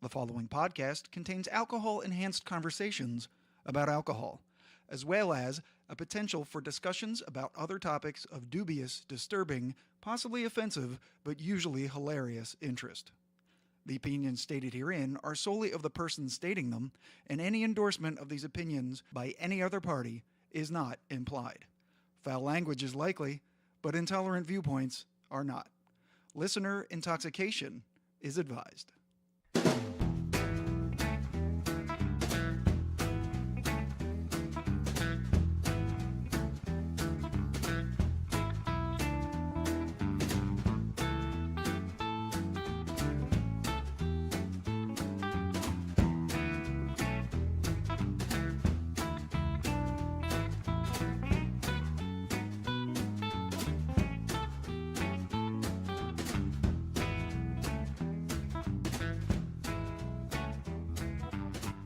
The following podcast contains alcohol-enhanced conversations about alcohol, as well as a potential for discussions about other topics of dubious, disturbing, possibly offensive, but usually hilarious interest. The opinions stated herein are solely of the person stating them, and any endorsement of these opinions by any other party is not implied. Foul language is likely, but intolerant viewpoints are not. Listener intoxication is advised.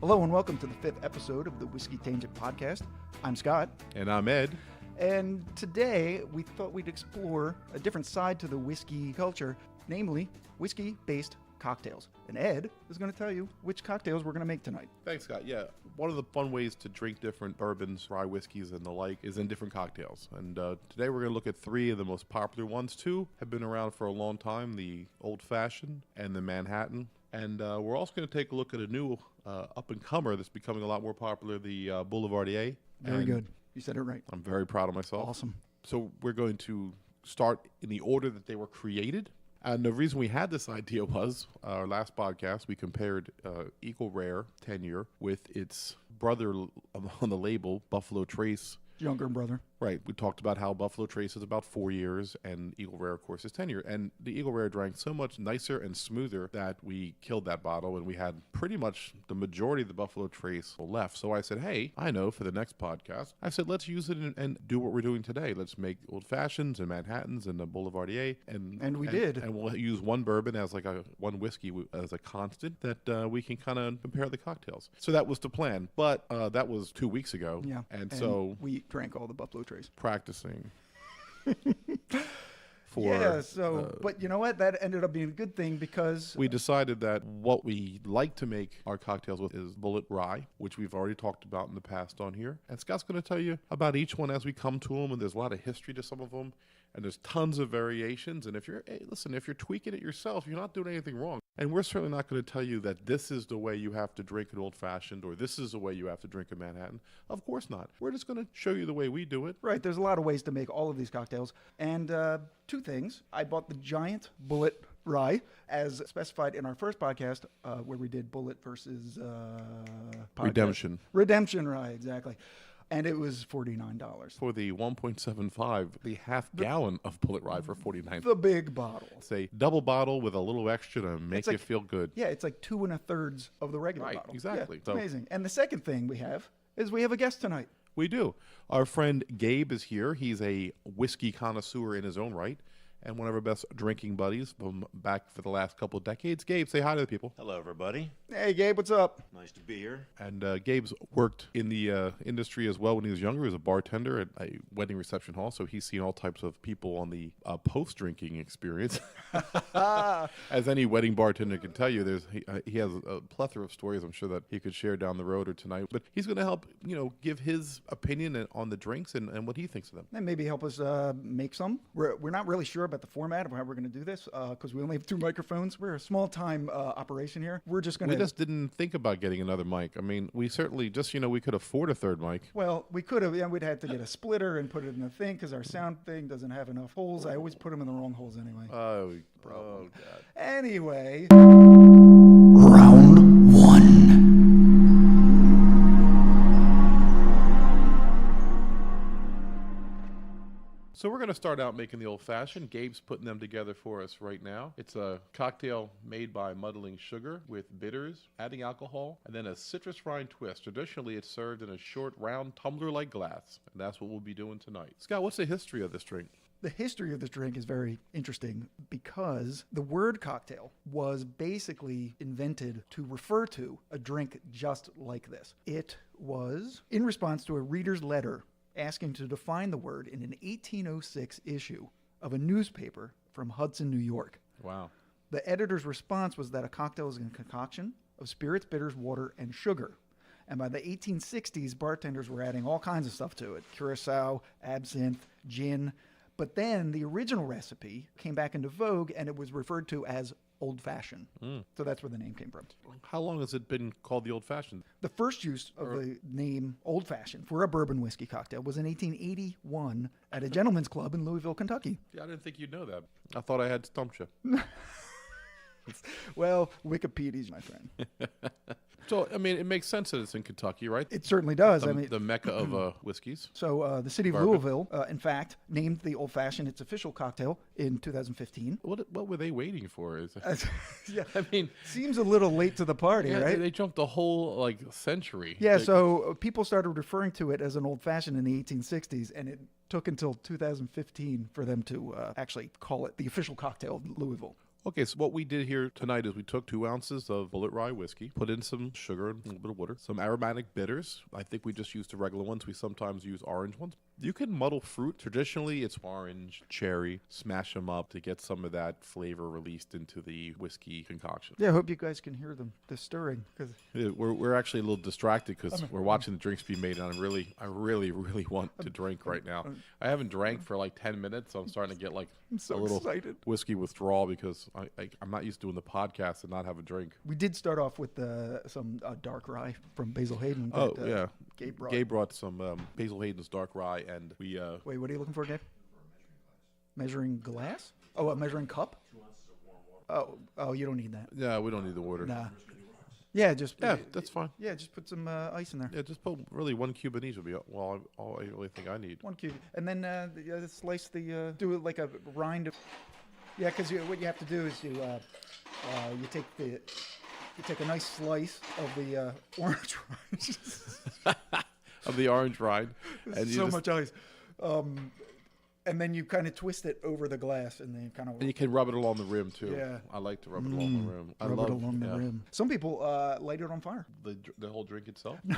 Hello and welcome to the 5th episode of the Whiskey Tangent Podcast. I'm Scott. And I'm Ed. And today we thought we'd explore a different side to the whiskey culture, namely whiskey-based cocktails. And Ed is going to tell you which cocktails we're going to make tonight. Thanks, Scott. Yeah, one of the fun ways to drink different bourbons, rye whiskeys, and the like is in different cocktails. And today we're going to look at three of the most popular ones. Two have been around for a long time, the Old Fashioned and the Manhattan. And we're also going to take a look at a new up-and-comer that's becoming a lot more popular, the Boulevardiers. Very good. You said it right. I'm very proud of myself. Awesome. So we're going to start in the order that they were created. And the reason we had this idea was, our last podcast, we compared Eagle Rare 10-year with its brother on the label, Buffalo Trace. Younger brother. Right. We talked about how Buffalo Trace is about 4 years and Eagle Rare, of course, is 10 years. And the Eagle Rare drank so much nicer and smoother that we killed that bottle and we had pretty much the majority of the Buffalo Trace left. So I said, hey, I know for the next podcast, I said, let's use it and do what we're doing today. Let's make Old Fashions and Manhattans and the Boulevardier. And we did. And we'll use one bourbon as like one whiskey as a constant that we can kind of compare the cocktails. So that was the plan. But that was 2 weeks ago. Yeah. And so we drank all the Buffalo Trace. Practicing. But you know what? That ended up being a good thing because we decided that what we like to make our cocktails with is Bulleit Rye, which we've already talked about in the past on here. And Scott's going to tell you about each one as we come to them, and there's a lot of history to some of them, and there's tons of variations. And if you're tweaking it yourself, you're not doing anything wrong. And we're certainly not going to tell you that this is the way you have to drink an Old Fashioned or this is the way you have to drink a Manhattan. Of course not. We're just going to show you the way we do it. Right. There's a lot of ways to make all of these cocktails. And two things. I bought the giant Bulleit Rye, as specified in our first podcast, where we did Bulleit versus Redemption. Redemption Rye, exactly. And it was $49. For the 1.75, the half gallon of Bulleit Rye for $49. The big bottle. It's a double bottle with a little extra to make you feel good. Yeah, it's like 2 1/3 of the regular bottle. Exactly. Yeah, it's amazing. And the second thing we have is we have a guest tonight. We do. Our friend Gabe is here. He's a whiskey connoisseur in his own right, and one of our best drinking buddies from back for the last couple of decades. Gabe, say hi to the people. Hello, everybody. Hey, Gabe, what's up? Nice to be here. And Gabe's worked in the industry as well when he was younger. He was a bartender at a wedding reception hall, so he's seen all types of people on the post-drinking experience. As any wedding bartender can tell you, he has a plethora of stories I'm sure that he could share down the road or tonight. But he's going to help, give his opinion on the drinks and what he thinks of them. And maybe help us make some. We're not really sure about the format of how we're going to do this because we only have 2 microphones. We're a small-time operation here. We're just going to... We just didn't think about getting another mic. I mean, we certainly just, we could afford a third mic. Well, we could have. Yeah, we'd have to get a splitter and put it in the thing because our sound thing doesn't have enough holes. I always put them in the wrong holes anyway. Oh, God. Anyway. Round 1. So we're going to start out making the Old Fashioned. Gabe's putting them together for us right now. It's a cocktail made by muddling sugar with bitters, adding alcohol, and then a citrus rind twist. Traditionally, it's served in a short, round, tumbler-like glass, and that's what we'll be doing tonight. Scott, what's the history of this drink? The history of this drink is very interesting because the word cocktail was basically invented to refer to a drink just like this. It was in response to a reader's letter asking to define the word in an 1806 issue of a newspaper from Hudson, New York. Wow. The editor's response was that a cocktail is a concoction of spirits, bitters, water, and sugar. And by the 1860s, bartenders were adding all kinds of stuff to it. Curacao, absinthe, gin. But then the original recipe came back into vogue, and it was referred to as old-fashioned. So that's where the name came from. How long has it been called the old-fashioned? The first use of the name old-fashioned for a bourbon whiskey cocktail was in 1881 at a gentleman's club in Louisville, Kentucky. Yeah, I didn't think you'd know that. I thought I had stumped you. Well, Wikipedia's my friend. So, I mean, it makes sense that it's in Kentucky, right? It certainly does. The mecca of whiskeys. So the city of Bourbon. Louisville, in fact, named the Old Fashioned its official cocktail in 2015. What were they waiting for? Yeah, I mean, seems a little late to the party, yeah, right? they jumped a whole century. Yeah, so people started referring to it as an Old Fashioned in the 1860s, and it took until 2015 for them to actually call it the official cocktail of Louisville. Okay, so what we did here tonight is we took 2 ounces of Bulleit Rye whiskey, put in some sugar and a little bit of water, some aromatic bitters. I think we just used the regular ones. We sometimes use orange ones. You can muddle fruit. Traditionally, it's orange, cherry, smash them up to get some of that flavor released into the whiskey concoction. Yeah, I hope you guys can hear the stirring. Cause Yeah, we're actually a little distracted because we're watching the drinks be made, and I really want to drink right now. I haven't drank for like 10 minutes, so I'm starting to get like I'm so a little excited. whiskey withdrawal because I'm not used to doing the podcast and not have a drink. We did start off with some dark rye from Basil Hayden. Oh, that, yeah. Gabe brought some Basil Hayden's dark rye, and we... Wait, what are you looking for, Gabe? Measuring glass? Oh, a measuring cup? 2 ounces of warm water. Oh, you don't need that. Yeah, we don't need the water. Nah. Yeah, That's fine. Yeah, just put some ice in there. Yeah, just put really 1 cube in each will be all I really think I need. 1 cube, and then slice do it like a rind of. Yeah, because what you have to do is you take a nice slice of the orange rind. Of the orange rind. And So much ice. And then you kind of twist it over the glass, and then you kind of. And you can rub it along the rim too. Yeah. I like to rub it along the rim. Rub it along the rim. Some people light it on fire. The whole drink itself? No.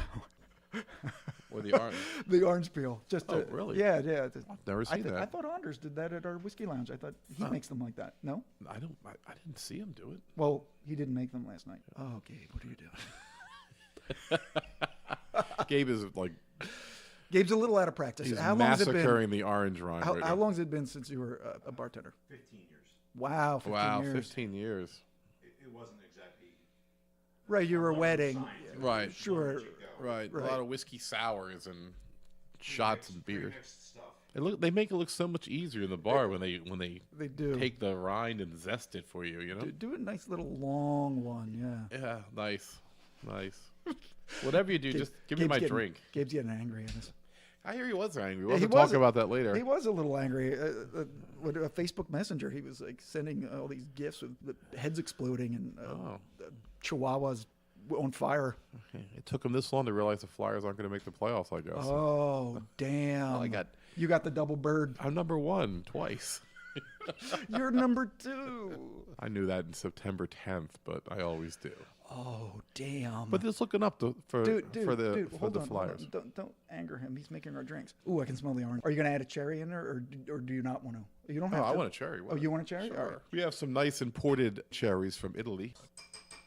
Or the orange? The orange peel. Oh, really? Yeah. I've never seen that. I thought Anders did that at our whiskey lounge. I thought he makes them like that. No? I didn't see him do it. Well, he didn't make them last night. Oh, Gabe, what are you doing? Gabe is like... Gabe's a little out of practice. He's How long has it been? massacring the orange rind right How now. long has it been since you were a bartender? 15 years. Wow, 15 Wow, years. 15 years. It wasn't exactly. Right, you were a wedding. Right. Sure. Right. Right. A lot of whiskey sours and shots and beer. Pre-mixed stuff. They make it look so much easier in the bar when they They do. take the rind and zest it for you, you know? Do a nice little long one, yeah. Yeah, nice. Whatever you do, just give me my drink. Gabe's getting angry at us. I hear he was angry. Yeah, We'll talk about that later. He was a little angry. With a Facebook Messenger, he was like sending all these gifs with heads exploding and chihuahuas on fire. It took him this long to realize the Flyers aren't going to make the playoffs, I guess. Oh, damn. You got the double bird. I'm number 1 twice. You're number 2. I knew that in September 10th, but I always do. Oh, damn. But just looking up for the hold on, Flyers. Hold on. Don't anger him. He's making our drinks. Ooh, I can smell the orange. Are you going to add a cherry in there, or do you not want to? You don't have Oh, to. I want a cherry. Oh, you want a cherry? Sure. All right. We have some nice imported cherries from Italy.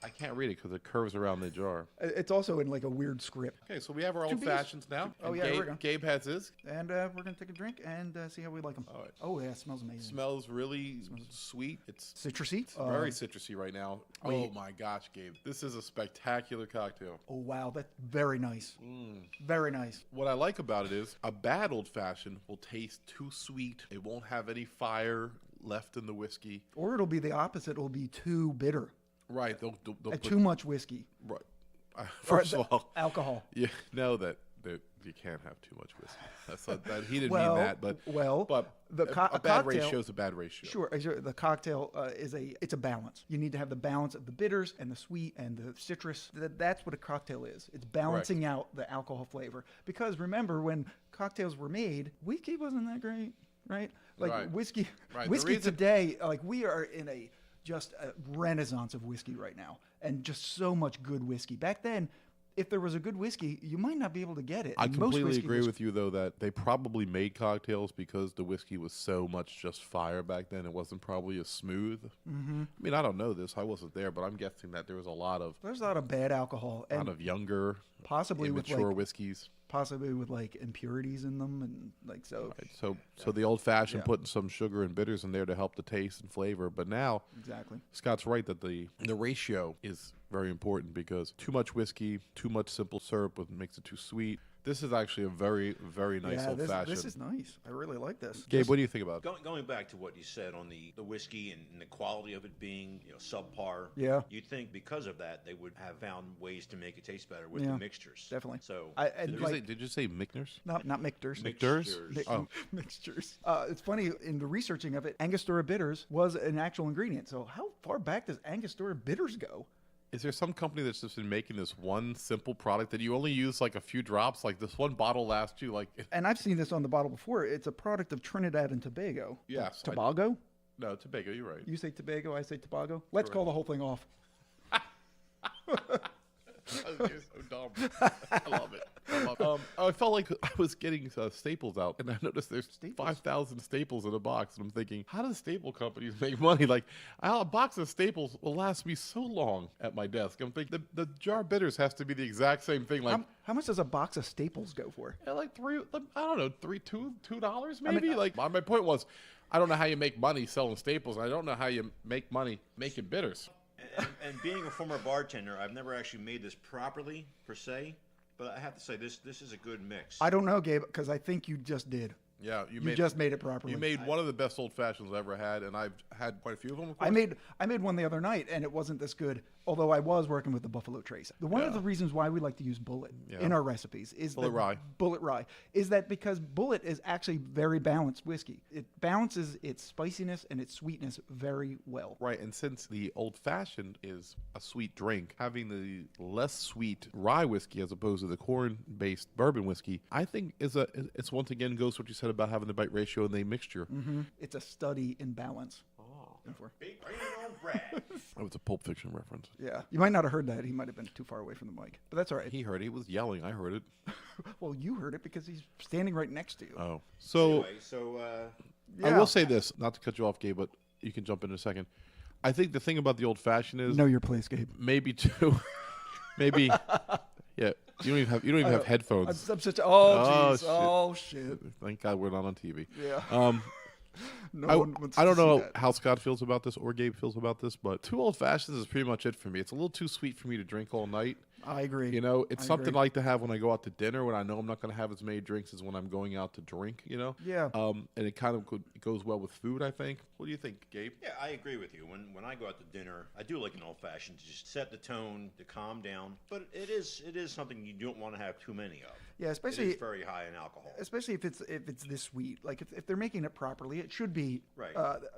I can't read it because it curves around the jar. It's also in like a weird script. Okay, so we have our Two old beers. fashions now. Oh, and yeah, here we go. Gabe has his. And we're going to take a drink and see how we like them. All right. Oh, yeah, it smells amazing. Smells really sweet. It's Citrusy? very citrusy right now. wait. Oh my gosh, Gabe. This is a spectacular cocktail. Oh, wow. That's very nice. Very nice. What I like about it is a bad old fashioned will taste too sweet. It won't have any fire left in the whiskey. Or it'll be the opposite. It'll be too bitter. Right. They'll put, Too much whiskey. right. Or First of all, alcohol. you know that you can't have too much whiskey. That's not, that he didn't Well, mean that, but the a bad cocktail ratio is a bad ratio. Sure, the cocktail it's a balance. You need to have the balance of the bitters and the sweet and the citrus. That's what a cocktail is. It's balancing out the alcohol flavor. Because remember, when cocktails were made, whiskey wasn't that great, right? Like Right. whiskey, Right. The whiskey reason- today, like we are in just a renaissance of whiskey right now, and just so much good whiskey. Back then, if there was a good whiskey, you might not be able to get it. I And most completely whiskey agree was- with you, though, that they probably made cocktails because the whiskey was so much just fire back then. It wasn't probably as smooth. I mean, I don't know this. I wasn't there, but I'm guessing that there was a lot of There's a lot of bad alcohol, and younger, possibly with immature like whiskeys. impurities in them, and like so. Right. So the old fashioned Yeah. putting some sugar and bitters in there to help the taste and flavor. But now Exactly. Scott's right that the ratio is very important because too much whiskey, too much simple syrup makes it too sweet. This is actually a very, very nice Yeah, old this fashioned. is nice. I really like this. Gabe, what do you think about it? Going back to what you said on the whiskey and the quality of it being subpar. Yeah. You'd think because of that they would have found ways to make it taste better with Yeah, the mixtures. definitely. So Did you say Mickners? Not mixtures. Mixtures? Oh. Mixtures. It's funny, in the researching of it, Angostura bitters was an actual ingredient. So how far back does Angostura bitters go? Is there some company that's just been making this one simple product that you only use like a few drops? Like this one bottle lasts you like. And I've seen this on the bottle before. It's a product of Trinidad and Tobago. Yes, I- Tobago? No, Topeka, you're right. You say Tobago, I say Tobago. Let's call the whole thing off. You're so dumb. I love it. I felt like I was getting staples out, and I noticed there's 5,000 staples in a box, and I'm thinking, how do staple companies make money? Like, a box of staples will last me so long at my desk. I'm thinking the jar bitters has to be the exact same thing. Like, How much does a box of Staples go for? like $2 maybe. mean, like, my point was, I don't know how you make money selling staples. I don't know how you make money making bitters. and being a former bartender, I've never actually made this properly per se, but I have to say this is a good mix. I don't know, Gabe, because I think you just did. Yeah, You just made it properly. You made one of the best old fashions I ever had, and I've had quite a few of them. Of course. I made one the other night, and it wasn't this good. Although I was working with the Buffalo Trace. One of the reasons why we like to use Bulleit in our recipes is Bulleit Rye. Bulleit Rye is that because Bulleit is actually very balanced whiskey. It balances its spiciness and its sweetness very well. Right, and since the old fashioned is a sweet drink, having the less sweet rye whiskey as opposed to the corn-based bourbon whiskey, I think it's once again goes what you said about having the bite ratio and the mixture. It's a study in balance. Big brain on Brad. That was a Pulp Fiction reference. Yeah, you might not have heard that. He might have been too far away from the mic, but that's all right. He heard it. He was yelling. I heard it. Well, you heard it because he's standing right next to you. Oh, so Anyway, I Yeah. will say this, not to cut you off, Gabe, but you can jump in a second. I think the thing about the old fashioned is Know your place, Gabe. maybe too, maybe, yeah. You don't even have headphones. I'm such. Oh, Jeez. shit. Oh shit. Thank God we're not on TV. Yeah. No I, one wants I don't to see know that. how Scott feels about this or Gabe feels about this, but two old fashions is pretty much it for me. It's a little too sweet for me to drink all night. I agree. You know, it's I something agree. I like to have when I go out to dinner when I know I'm not going to have as many drinks as when I'm going out to drink, you know? Yeah. And it kind of goes well with food, I think. What do you think, Gabe? yeah, I agree with you. When I go out to dinner, I do like an old fashioned to just set the tone, to calm down. But it is something you don't want to have too many of. Yeah, It especially is very high in alcohol. especially if it's this sweet. Like if they're making it properly, it should be Right.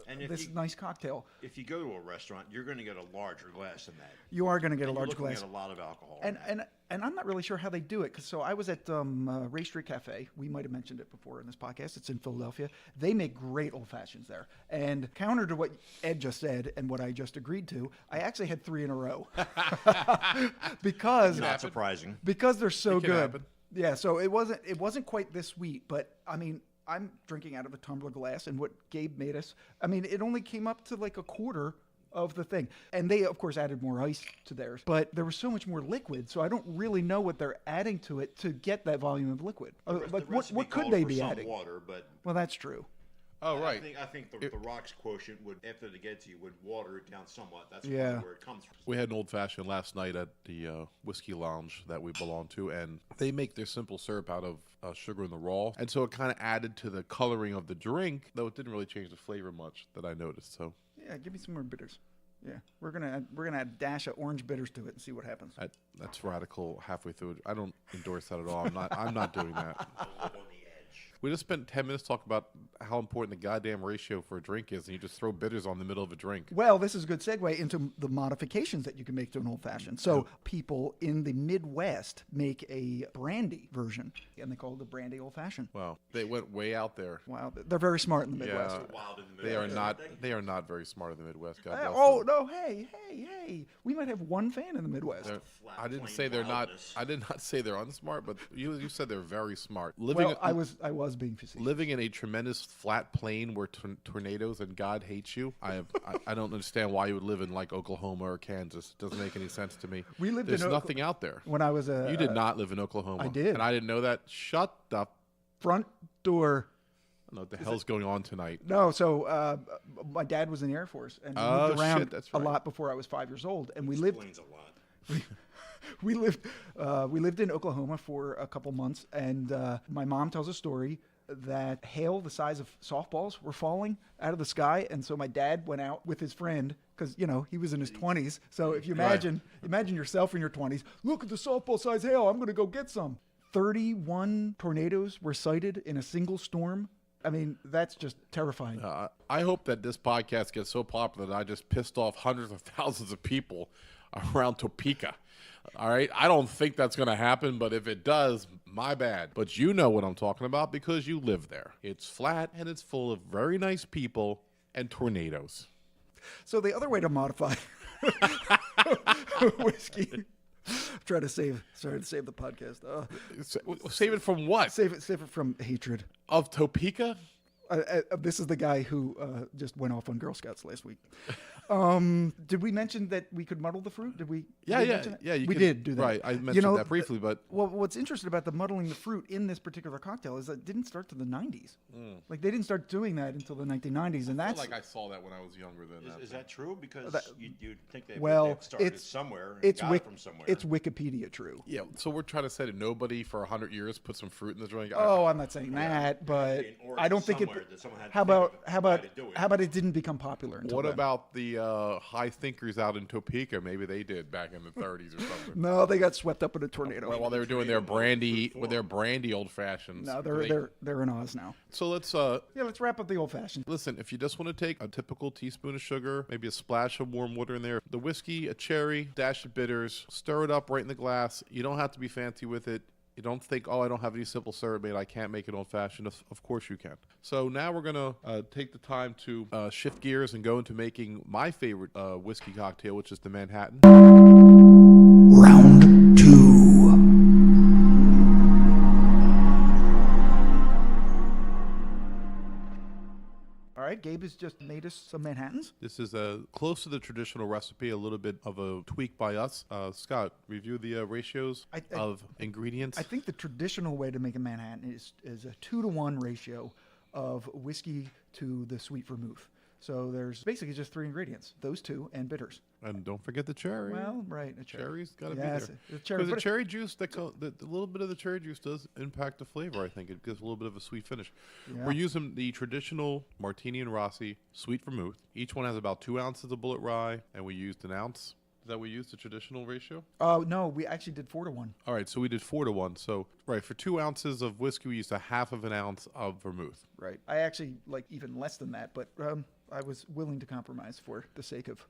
And if this you- nice cocktail. If you go to a restaurant, you're going to get a larger glass than that. You are going to get And a you're large looking glass. at a lot of alcohol. in And that. and I'm not really sure how they do it. So I was at Ray Street Cafe. We might have mentioned it before in this podcast. It's in Philadelphia. They make great old fashions there. And counter to what Ed just said and what I just agreed to, I actually had 3 in a row because Not surprising. because they're so It can good. happen. Yeah, so it wasn't quite this sweet, but I mean, I'm drinking out of a tumbler glass, and what Gabe made us, I mean, it only came up to like a quarter of the thing. And they, of course, added more ice to theirs, but there was so much more liquid, so I don't really know what they're adding to it to get that volume of liquid. Like, The recipe what could called they for be some adding? Water, but Well, that's true. Oh, right. I think the rocks quotient would, after they get to you, would water it down somewhat. That's Yeah. probably where it comes from. We had an old fashioned last night at the whiskey lounge that we belong to, and they make their simple syrup out of sugar in the raw, and so it kind of added to the coloring of the drink, though it didn't really change the flavor much that I noticed. So Yeah, give me some more bitters. Yeah, we're gonna add a dash of orange bitters to it and see what happens. that's radical halfway through. I don't endorse that at all. I'm not doing that. A little on the edge. We just spent 10 minutes talking about how important the goddamn ratio for a drink is, and you just throw bitters on the middle of a drink. Well, this is a good segue into the modifications that you can make to an old fashioned. So people in the Midwest make a brandy version, and they call it the brandy old fashioned. Wow, they went way out there. Wow, they're very smart in the Midwest. Yeah, Wild in the they are Midwest, not. aren't They are not very smart in the Midwest. God bless Oh them. no! Hey! We might have one fan in the Midwest. Flat, I didn't plain say they're wildness. not. I did not say they're unsmart, but you said they're very smart. Living, Well, I was being facetious. living in a tremendous flat plain where tornadoes and God hates you. I don't understand why you would live in like Oklahoma or Kansas. It doesn't make any sense to me. We lived There's in nothing out there. When I was You did not live in Oklahoma. I did. And I didn't know that. Shut the. front door. I don't know what the hell's going on tonight. No, so my dad was in the Air Force and we Oh, moved around shit, that's a right. lot before I was 5 years old, and we lived Explains a lot. we lived in Oklahoma for a couple months, and my mom tells a story that hail the size of softballs were falling out of the sky, and so my dad went out with his friend because he was in his 20s. So if you imagine yourself in your 20s, look at the softball size hail, I'm going to go get some. 31 tornadoes were cited in a single storm. I mean, that's just terrifying. I hope that this podcast gets so popular that I just pissed off hundreds of thousands of people around Topeka. All right. I don't think that's going to happen, but if it does, my bad. But you know what I'm talking about because you live there. It's flat and it's full of very nice people and tornadoes. So the other way to modify whiskey. Sorry to save the podcast. Save it from what? Save it from hatred. Of Topeka? This is the guy who just went off on Girl Scouts last week. Did we mention that we could muddle the fruit? Did we? Yeah. We did do that. Right. I mentioned that briefly, but well, what's interesting about the muddling the fruit in this particular cocktail is that it didn't start to the 90s. Like they didn't start doing that until the 1990s, and I that's feel like I saw that when I was younger than that. Is that true? Because you'd think they started it's somewhere and it's got it from somewhere. it's Wikipedia true. Yeah, so we're trying to say that nobody for 100 years put some fruit in the drink. Oh, I'm not saying that, but In Oregon I don't think it. somewhere that someone had to How think about of how why about to do it. how about it didn't become popular until What then? about the high thinkers out in Topeka? Maybe they did back in the 30s or something. No, they got swept up in a tornado. While they were doing their brandy with their brandy old fashions. No, they're in Oz now. So let's Let's wrap up the old fashioned. listen. If you just want to take a typical teaspoon of sugar, maybe a splash of warm water in there, the whiskey, a cherry, dash of bitters, stir it up right in the glass. You don't have to be fancy with it. You don't think, I don't have any simple syrup made. I can't make it old-fashioned. Of course you can. So now we're going to take the time to shift gears and go into making my favorite whiskey cocktail, which is the Manhattan. Round 2. All right, Gabe has just made us some Manhattans. This is close to the traditional recipe, a little bit of a tweak by us. Scott, review the ratios of ingredients. I think the traditional way to make a Manhattan is a 2-to-1 ratio of whiskey to the sweet vermouth. So there's basically just 3 ingredients, those 2 and bitters. And don't forget the cherry. Well, right, a cherry. Cherry's got to Yes, be there. the cherry, Because the but- cherry juice, the little bit of the cherry juice does impact the flavor, I think. It gives a little bit of a sweet finish. Yeah. We're using the traditional Martini and Rossi sweet vermouth. Each one has about 2 ounces of Bulleit Rye, and we used an ounce. Is that we used the traditional ratio? Oh, no, we actually did 4-to-1. All right, so we did 4-to-1. So, right, for 2 ounces of whiskey, we used a half of an ounce of vermouth. Right. I actually like even less than that, but I was willing to compromise for the sake of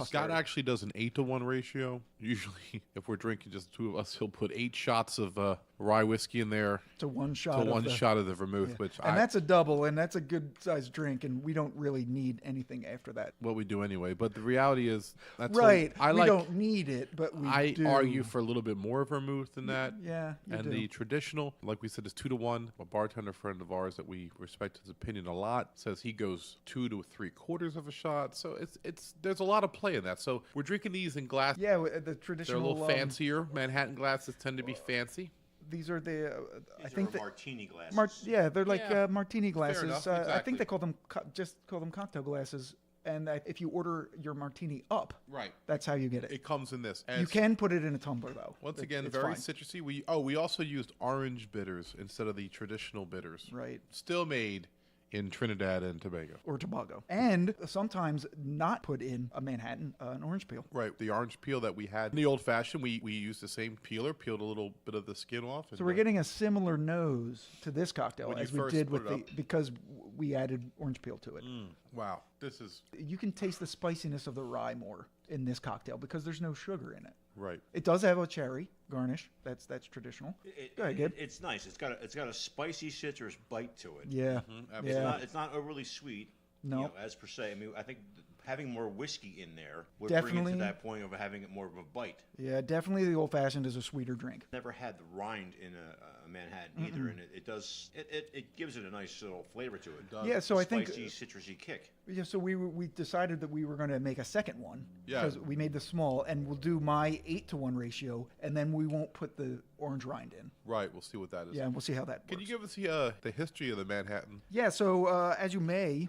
Scott actually does an 8-to-1 ratio. Usually, if we're drinking just the 2 of us, he'll put 8 shots of rye whiskey in there to one shot. to of one the, shot of the vermouth, yeah. which and that's a double, and that's a good sized drink, and we don't really need anything after that. what we do anyway. But the reality is, that's Right. I we like. don't need it, but we I do. argue for a little bit more vermouth than that. Yeah, you And do. the traditional, like we said, is 2-to-1. A bartender friend of ours that we respect his opinion a lot says he goes 2 to 3/4 of a shot. So it's there's a lot of play in that. So we're drinking these in glass. Yeah, the They're a traditional. little fancier. Manhattan glasses tend to be fancy. These are the. I These think are that. martini glasses. They're like Yeah. martini glasses. enough, I exactly. think they call them just call them cocktail glasses. And if you order your martini up, Right. that's how you get it. It comes in this. And You can put it in a tumbler though. Once It- again, it's very fine. citrusy. We also used orange bitters instead of the traditional bitters. Right. Still made in Trinidad and Tobago. Or Tobago. And sometimes not put in a Manhattan, an orange peel. Right. The orange peel that we had in the old fashioned, we used the same peeler, peeled a little bit of the skin off. So we're getting a similar nose to this cocktail When as you we first did put with it the, because we added orange peel to it. Wow. This is You can taste the spiciness of the rye more in this cocktail because there's no sugar in it. right. It does have a cherry garnish. That's traditional. Go ahead, Gabe. It's nice. It's got a spicy citrus bite to it. Yeah. Absolutely. Yeah. It's not overly sweet. No. As per se. I mean, I think having more whiskey in there would bring it Definitely. to that point of having it more of a bite. Yeah, definitely the old fashioned is a sweeter drink. Never had the rind in a Manhattan either, and it gives it a nice little flavor to it. Yeah, so I think spicy, citrusy kick. Yeah, so we decided that we were going to make a second one. Yeah. Because we made the small, and we'll do my 8-to-1 ratio, and then we won't put the orange rind in. Right. We'll see what that is. Yeah, and we'll see how that works. Can you give us the history of the Manhattan? Yeah, so as you may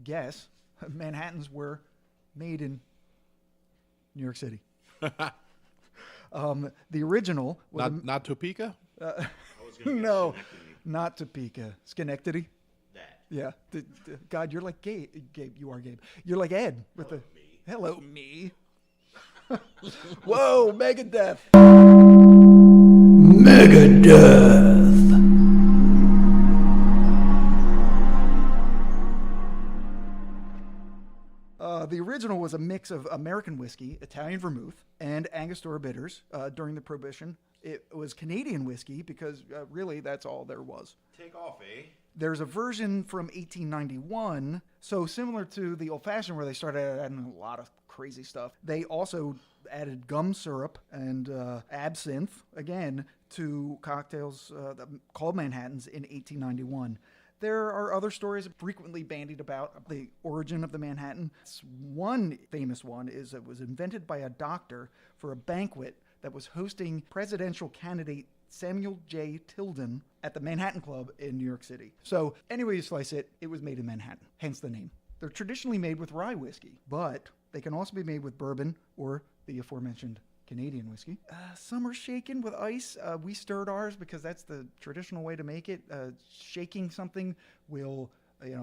guess, Manhattans were made in New York City. The original was Not Topeka? I was gonna guess no, Schenectady. not Topeka, Schenectady. That. Yeah, God, you're like Gabe. Gabe, you are Gabe. You're like Ed with Hello, the me. hello me. Whoa, Megadeth. Megadeth. The original was a mix of American whiskey, Italian vermouth, and Angostura bitters during the Prohibition. It was Canadian whiskey because really that's all there was. Take off, eh? There's a version from 1891, so similar to the old-fashioned where they started adding a lot of crazy stuff. They also added gum syrup and absinthe, again, to cocktails called Manhattans in 1891. There are other stories frequently bandied about the origin of the Manhattan. One famous one is it was invented by a doctor for a banquet that was hosting presidential candidate Samuel J. Tilden at the Manhattan Club in New York City. So anyway you slice it, it was made in Manhattan, hence the name. They're traditionally made with rye whiskey, but they can also be made with bourbon or the aforementioned Canadian whiskey. Some are shaken with ice. We stirred ours because that's the traditional way to make it. Shaking something will,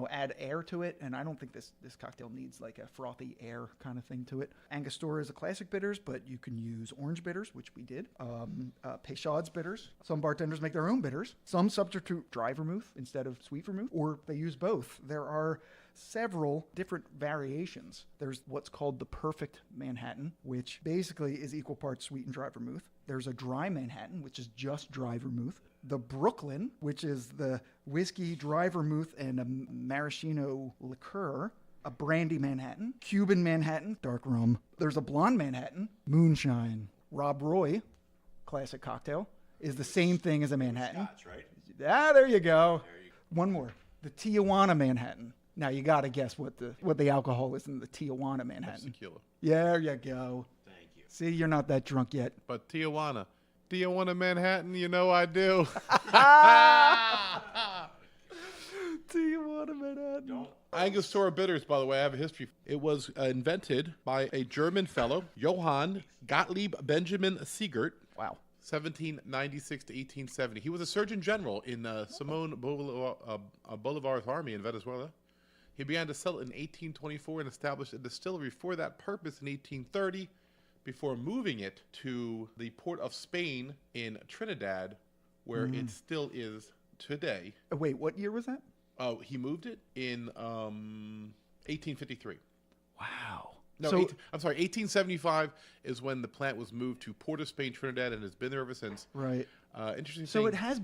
add air to it, and I don't think this cocktail needs like a frothy air kind of thing to it. Angostura is a classic bitters, but you can use orange bitters, which we did. Peychaud's bitters. Some bartenders make their own bitters. Some substitute dry vermouth instead of sweet vermouth, or they use both. There are several different variations. There's what's called the perfect Manhattan, which basically is equal parts sweet and dry vermouth. There's a dry Manhattan, which is just dry vermouth. The Brooklyn, which is the whiskey, dry vermouth, and a maraschino liqueur. A brandy Manhattan. Cuban Manhattan, dark rum. There's a blonde Manhattan, moonshine. Rob Roy, classic cocktail, is the same thing as a Manhattan. Scotch, right? There you go. One more. The Tijuana Manhattan. Now you got to guess what the alcohol is in the Tijuana Manhattan. Tequila. Yeah, there you go. Thank you. See, you're not that drunk yet. But Tijuana. Do you want a Manhattan? You know I do. Tijuana Manhattan. Don't. Angostura bitters, by the way, I have a history. It was invented by a German fellow, Johann Gottlieb Benjamin Siegert. Wow. 1796 to 1870. He was a surgeon general in Simon Bolivar's army in Venezuela. He began to sell it in 1824 and established a distillery for that purpose in 1830 before moving it to the port of Spain in Trinidad, where it still is today. Wait, what year was that? Oh, he moved it in 1853. Wow. No, So, I'm sorry. 1875 is when the plant was moved to Port of Spain, Trinidad, and has been there ever since. right. Interesting. So thing. it has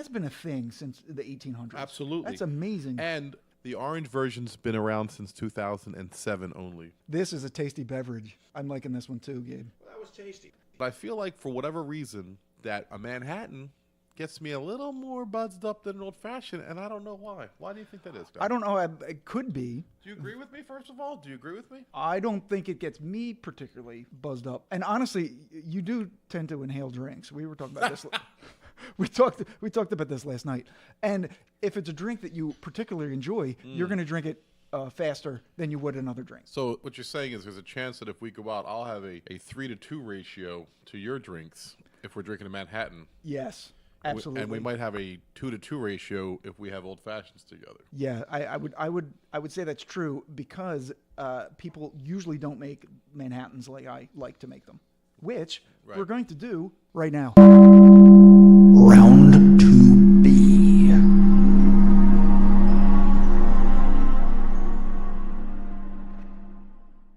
been a thing since the 1800s. Absolutely. That's amazing. And the orange version's been around since 2007 only. This is a tasty beverage. I'm liking this one too, Gabe. Well, that was tasty. But I feel like for whatever reason that a Manhattan gets me a little more buzzed up than an old fashioned, and I don't know why. Why do you think that is, guys? I don't know. It could be. Do you agree with me? First of all, do you agree with me? I don't think it gets me particularly buzzed up. And honestly, you do tend to inhale drinks. We were talking about this. We talked about this last night. And if it's a drink that you particularly enjoy, you're going to drink it faster than you would another drink. So what you're saying is there's a chance that if we go out, I'll have a 3-to-2 ratio to your drinks if we're drinking a Manhattan. Yes, Absolutely. And we might have a 2-to-2 ratio if we have old fashions together. Yeah, I would say that's true because people usually don't make Manhattans like I like to make them, which we're going to do right now. Round 2B.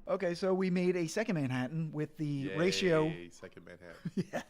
Okay, so we made a second Manhattan with the ratio. Second Manhattan. Yeah.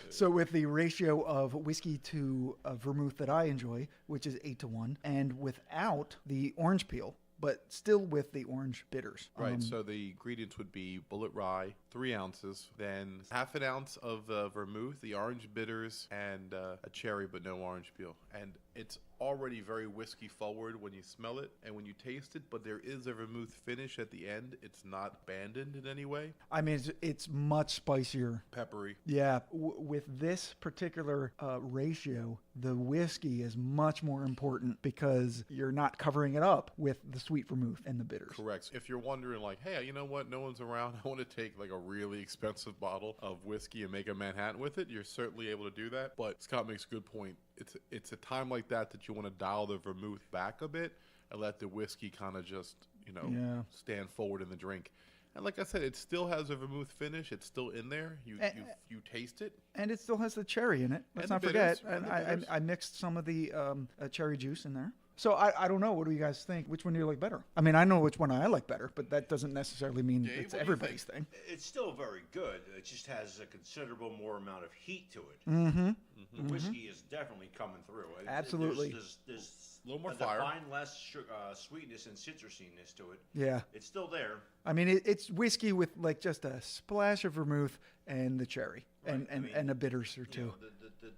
So with the ratio of whiskey to vermouth that I enjoy, which is 8-to-1, and without the orange peel, but still with the orange bitters. Right. So the ingredients would be Bulleit Rye, 3 ounces, then half an ounce of vermouth, the orange bitters, and a cherry, but no orange peel. And it's already very whiskey forward when you smell it and when you taste it, but there is a vermouth finish at the end. It's not abandoned in any way. I mean, it's much spicier. Peppery. Yeah. With this particular ratio, the whiskey is much more important because you're not covering it up with the sweet vermouth and the bitters. Correct. If you're wondering, like, hey, you know what? No one's around. I want to take like a really expensive bottle of whiskey and make a Manhattan with it. You're certainly able to do that. But Scott makes a good point. It's a time like that you want to dial the vermouth back a bit and let the whiskey kind of just, stand forward in the drink. And like I said, it still has a vermouth finish. It's still in there. You taste it. And it still has the cherry in it. Let's not forget. And I mixed some of the cherry juice in there. So I don't know. What do you guys think? Which one do you like better? I mean, I know which one I like better, but that doesn't necessarily mean Gabe, it's everybody's thing. It's still very good. It just has a considerable more amount of heat to it. Mm-hmm. The whiskey is definitely coming through. Absolutely. There's a little more a fire. Define less sweetness and citrusiness to it. Yeah. It's still there. I mean, it's whiskey with like just a splash of vermouth and the cherry and a bitters or two.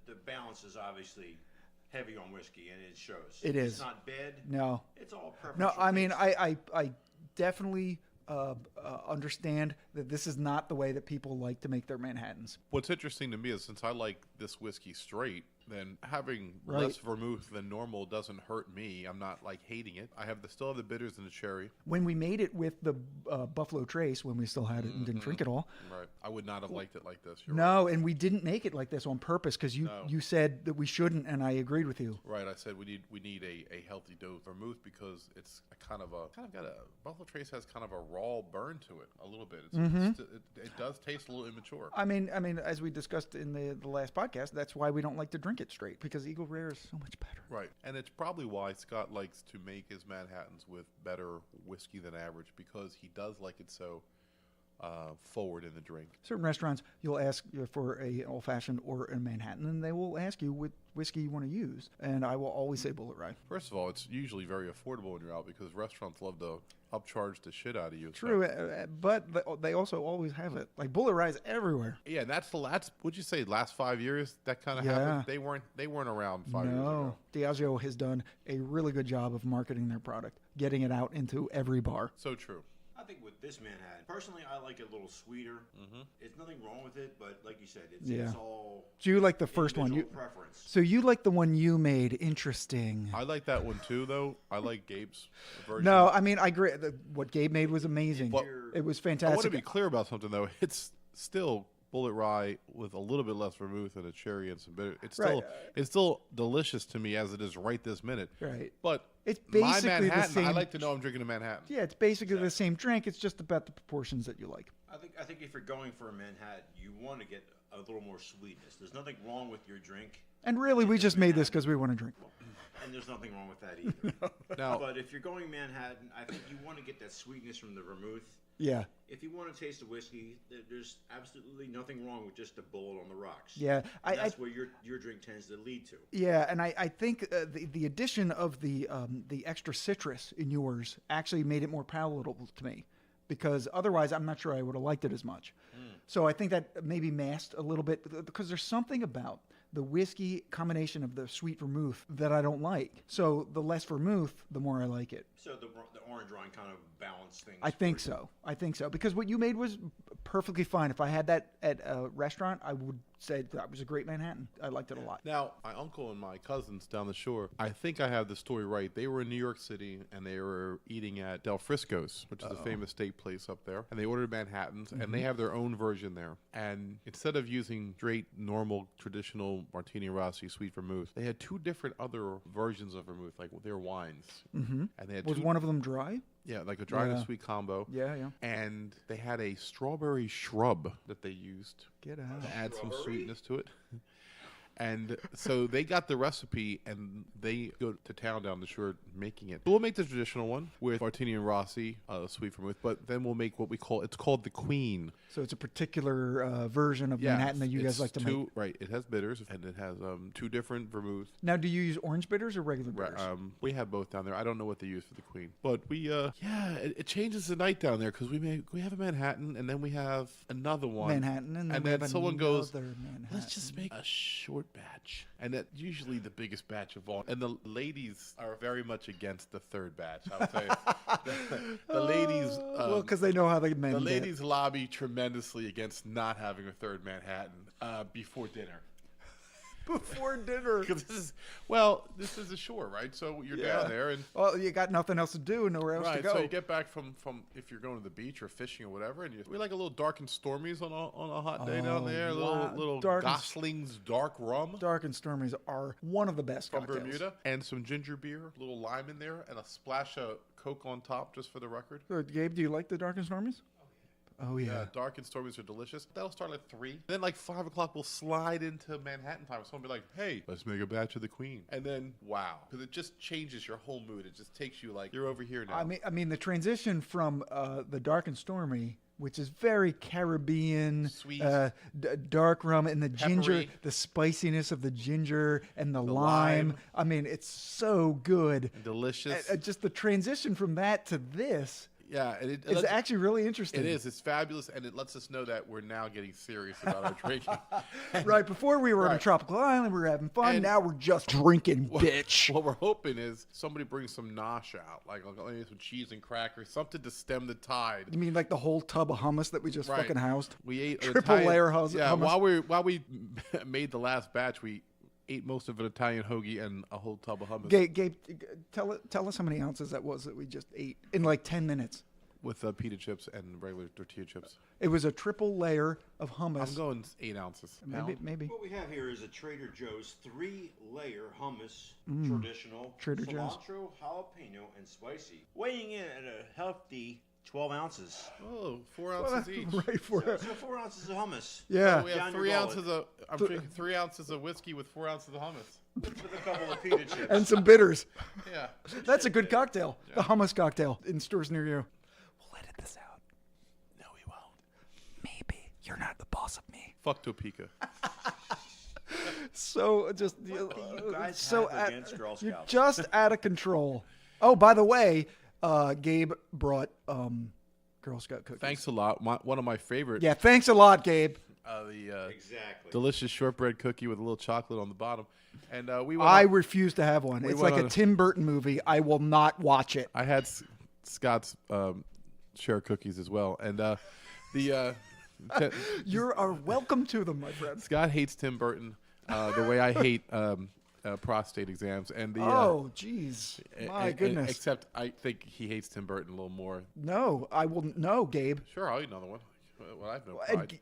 The balance is obviously heavy on whiskey, and it shows. It is. It's not bad. No. It's all perfect. No, I mean, I definitely understand that this is not the way that people like to make their Manhattans. What's interesting to me is since I like this whiskey straight, then having less vermouth than normal doesn't hurt me. I'm not like hating it. I still have the bitters and the cherry. When we made it with the Buffalo Trace, when we still had it and didn't drink it all. Right. I would not have liked it like this. No, and we didn't make it like this on purpose because you said that we shouldn't, and I agreed with you. Right. I said we need a healthy dose of vermouth because it's Buffalo Trace has kind of a raw burn to it a little bit. It does taste a little immature. I mean, as we discussed in the last podcast, that's why we don't like to drink it straight because Eagle Rare is so much better. Right. And it's probably why Scott likes to make his Manhattans with better whiskey than average because he does like it so forward in the drink. Certain restaurants, you'll ask for a old-fashioned or a Manhattan, and they will ask you what whiskey you want to use. And I will always say Bulleit Rye. First of all, it's usually very affordable when you're out because restaurants love to upcharge the shit out of you. True, but they also always have it. Like Bulleit Rye is everywhere. Yeah, and that's would you say last 5 years that kind of happened? They weren't around 5 years ago. Diageo has done a really good job of marketing their product, getting it out into every bar. So true. I think with this Manhattan, personally, I like it a little sweeter. It's nothing wrong with it, but like you said, it's all. So you like the first one? Preference. So you like the one you made? Interesting. I like that one too, though. I like Gabe's version. No, I mean I agree. What Gabe made was amazing. It was fantastic. I want to be clear about something though. It's still Bulleit Rye with a little bit less vermouth and a cherry and some bitter. It's still delicious to me as it is right this minute. Right. But it's basically my Manhattan, the same. I like to know I'm drinking a Manhattan. Yeah, it's basically the same drink. It's just about the proportions that you like. I think if you're going for a Manhattan, you want to get a little more sweetness. There's nothing wrong with your drink. And really, we just made this because we want to drink. And there's nothing wrong with that either. Now, but if you're going Manhattan, I think you want to get that sweetness from the vermouth. Yeah. If you want to taste the whiskey, there's absolutely nothing wrong with just a Bulleit on the rocks. Yeah. That's where your drink tends to lead to. Yeah, and I think the addition of the extra citrus in yours actually made it more palatable to me because otherwise I'm not sure I would have liked it as much. So I think that maybe masked a little bit because there's something about the whiskey combination of the sweet vermouth that I don't like. So the less vermouth, the more I like it. So the orange wine kind of balanced things. I think so because what you made was perfectly fine. If I had that at a restaurant, I would said that was a great Manhattan. I liked it a lot. Now, my uncle and my cousins down the shore, I think I have the story right. They were in New York City, and they were eating at Del Frisco's, which is a famous steak place up there. And they ordered Manhattans, and they have their own version there. And instead of using straight, normal, traditional Martini Rossi sweet vermouth, they had 2 different other versions of vermouth, like their wines. And they had Was one of them dry? Yeah, like a dry and a sweet combo. Yeah, yeah. And they had a strawberry shrub that they used Get out. to add some sweetness to it. And so they got the recipe, and they go to town down the shore making it. We'll make the traditional one with Martini and Rossi, sweet vermouth, but then we'll make what we call, it's called the Queen. So it's a particular version of Manhattan that you guys like to make. Right, it has bitters, and it has 2 different vermouths. Now, do you use orange bitters or regular bitters? We have both down there. I don't know what they use for the Queen, but we, it changes the night down there because we have a Manhattan, and then we have another one. Manhattan, and then we have someone goes, Manhattan. let's just make a short batch, and that's usually the biggest batch of all. And the ladies are very much against the third batch. I would say the ladies, well, because they know how the men the get. ladies lobby tremendously against not having a third Manhattan before dinner. Before dinner. Because this is the shore, right? So you're down there, and well, you got nothing else to do and nowhere else to go. So you get back from if you're going to the beach or fishing or whatever, and we like a little dark and stormies on a hot day down there. Little Gosling's dark rum. Dark and Stormies are one of the best from cocktails. Bermuda, and some ginger beer, a little lime in there, and a splash of Coke on top, just for the record. So, Gabe, do you like the Dark and Stormies? Oh, yeah. Dark and Stormies are delicious. That'll start at 3. Then, like 5 o'clock, we'll slide into Manhattan time. Someone will be like, hey, let's make a batch of the Queen. And then, wow. Because it just changes your whole mood. It just takes you like, you're over here now. I mean, the transition from the Dark and Stormy, which is very Caribbean, sweet, dark rum, and the peppery. Ginger, the spiciness of the ginger and the lime. I mean, it's so good. And delicious. Just the transition from that to this. Yeah, and it's actually really interesting. It is. It's fabulous, and it lets us know that we're now getting serious about our drinking. Right. Before we were on a tropical island, we were having fun. And now we're just drinking, bitch. What we're hoping is somebody brings some nosh out, like some cheese and crackers, something to stem the tide. You mean like the whole tub of hummus that we just fucking housed? We ate triple layer hummus. Yeah. While we made the last batch, we ate most of an Italian hoagie and a whole tub of hummus. Gabe, tell us how many ounces that was that we just ate in like 10 minutes. With pita chips and regular tortilla chips. It was a triple layer of hummus. I'm going 8 ounces. Maybe. What we have here is a Trader Joe's 3-layer hummus, traditional, Trader Joe's. cilantro, jalapeno, and spicy, weighing in at a healthy 12 ounces. Oh, 4 ounces each. Right, So 4 ounces of hummus. Yeah. So we have 3 ounces of. I'm drinking 3 ounces of whiskey with 4 ounces of hummus. With a couple of pita chips. And some bitters. Yeah. That's a good cocktail. Yeah. The hummus cocktail in stores near you. We'll edit this out. No, we won't. Maybe. You're not the boss of me. Fuck Topeka. So just you guys have against Girl Scouts? You're just out of control. Oh, by the way, Gabe brought Girl Scout cookies. Thanks a lot. One of my favorite. Yeah, thanks a lot, Gabe. Exactly. Delicious shortbread cookie with a little chocolate on the bottom. And I refuse to have one. It's like a Tim Burton movie. I will not watch it. I had Scott's share cookies as well, and you are welcome to them, my friend. Scott hates Tim Burton the way I hate prostate exams, and oh, jeez, my goodness. Except I think he hates Tim Burton a little more. No, I will. No, Gabe. Sure, I'll eat another one. Well, I have no pride.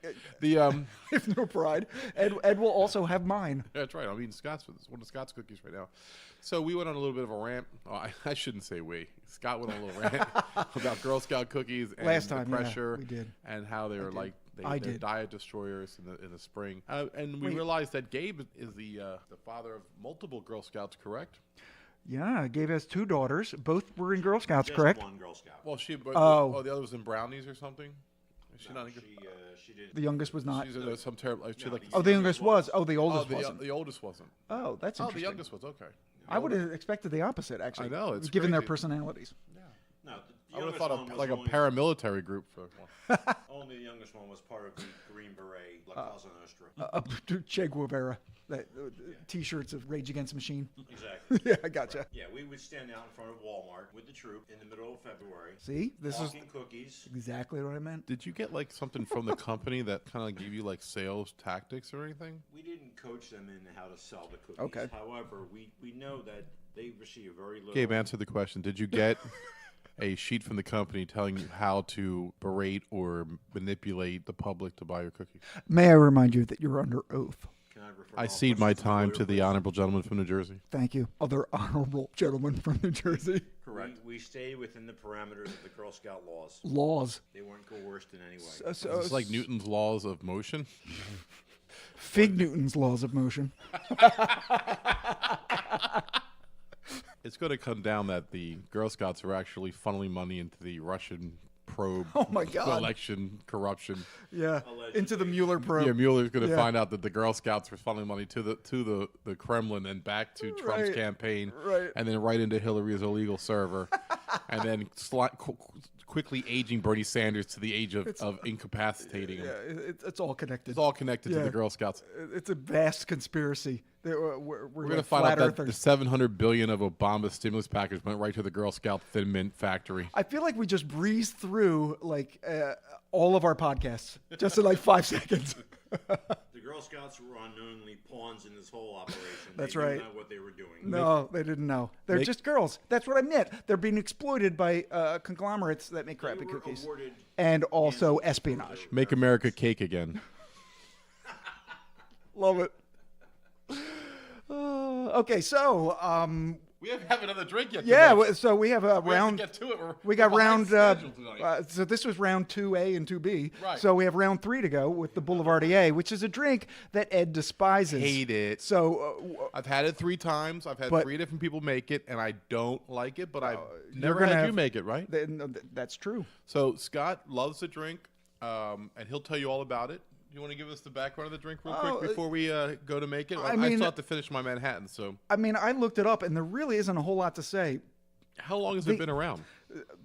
I have no pride. Ed will also have mine. That's right. I'm eating Scott's. One of Scott's cookies right now. So we went on a little bit of a rant. Oh, I shouldn't say we. Scott went on a little rant about Girl Scout cookies and last time, the pressure, we did, and how they were like they're diet destroyers in the spring. And we realized that Gabe is the father of multiple Girl Scouts, correct? Yeah, Gabe has 2 daughters. Both were in Girl Scouts, Just correct? one Girl Scout. Well, the other was in brownies or something. She did. The youngest was not. She's in some terrible. The youngest was. Oh, the oldest wasn't. The oldest wasn't. Oh, that's interesting. The youngest was okay. I would have expected the opposite, actually. I know, it's given their crazy. personalities. Yeah. No, I would have thought like a paramilitary group for one. Only the youngest one was part of the Green Beret, La Cosa Nostra. Che Guevara. T-shirts of Rage Against the Machine. Exactly. Yeah, I gotcha. Yeah, we would stand out in front of Walmart with the troop in the middle of February. See, this is Talking cookies. exactly what I meant. Did you get like something from the company that kind of gave you like sales tactics or anything? We didn't coach them in how to sell the cookies. Okay. However, we know that they receive very little. Gabe, answer the question. Did you get a sheet from the company telling you how to berate or manipulate the public to buy your cookies? May I remind you that you're under oath? Can I refer I all cede my questions time lawyer, to the please? honorable gentleman from New Jersey. Thank you, other honorable gentlemen from New Jersey. Correct. We stay within the parameters of the Girl Scout laws. Laws. They weren't coerced in any way. It's like Newton's laws of motion. Fig Newton's laws of motion. It's going to come down that the Girl Scouts are actually funneling money into the Russian probe Oh my God. election corruption. Yeah, Allegedly. into the Mueller probe. Yeah, Mueller's going to Yeah. find out that the Girl Scouts were funneling money to the Kremlin and back to Trump's Right, campaign, right. and then right into Hillary's illegal server, and then quickly aging Bernie Sanders to the age of incapacitating him. Yeah, it's all connected. It's all connected to Yeah. the Girl Scouts. It's a vast conspiracy. We're We're like going to find flat out that earthers. the $700 billion of Obama's stimulus package went right to the Girl Scout Thin Mint factory. I feel like we just breezed through like all of our podcasts just in like 5 seconds. The Girl Scouts were unknowingly pawns in this whole operation. That's they right. Didn't know what they were doing. No, they didn't know. They're Make- just girls. That's what I meant. They're being exploited by conglomerates that make They crappy were cookies. awarded And also handsome espionage. for Make their America efforts. cake again. Love it. Okay, so We haven't had another drink yet. so we have a round. to get to it. We got round. So this was round 2A and 2B. Right. So we have round 3 to go with the Boulevardiers, which is a drink that Ed despises. Hate it. So I've had it 3 times. I've had But- 3 different people make it, and I don't like it. But I've you're never gonna had have- you make it, right? that's true. So Scott loves the drink, and he'll tell you all about it. You want to give us the background of the drink real quick before we go to make it? I I mean- still have to finish my Manhattan. So I mean, I looked it up, and there really isn't a whole lot to say how long has it been around?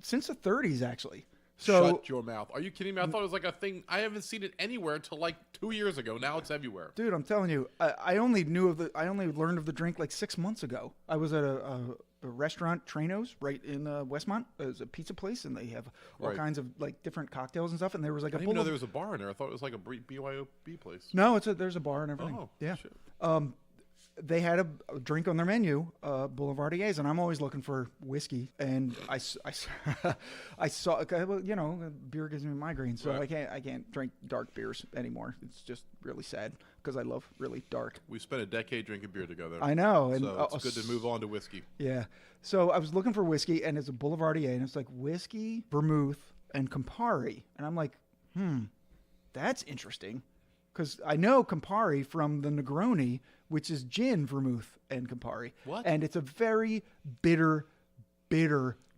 since the 30s, actually. So Shut your mouth. Are you kidding me? I thought it was like a thing. I haven't seen it anywhere until like 2 years ago. Now it's everywhere. dude, I'm telling you, I only learned of the drink like 6 months ago. I was at a restaurant, Trano's, right in Westmont. It's a pizza place, and they have all Right. kinds of like different cocktails and stuff. And there was like I a didn't even know bowl there of- was a bar in there. I thought it was like a BYOB place. No, there's a bar and everything. Oh, yeah. shit. They had a drink on their menu, Boulevardiers, and I'm always looking for whiskey. And I saw, okay, well, you know, beer gives me migraines, so Right. I can't drink dark beers anymore. It's just really sad because I love really dark. We spent a decade drinking beer together. I know, and So it's good to move on to whiskey. Yeah. So I was looking for whiskey, and it's a Boulevardier, and it's like whiskey, vermouth, and Campari, and I'm like, that's interesting, because I know Campari from the Negroni, which is gin, vermouth, and Campari. What? And it's a very bitter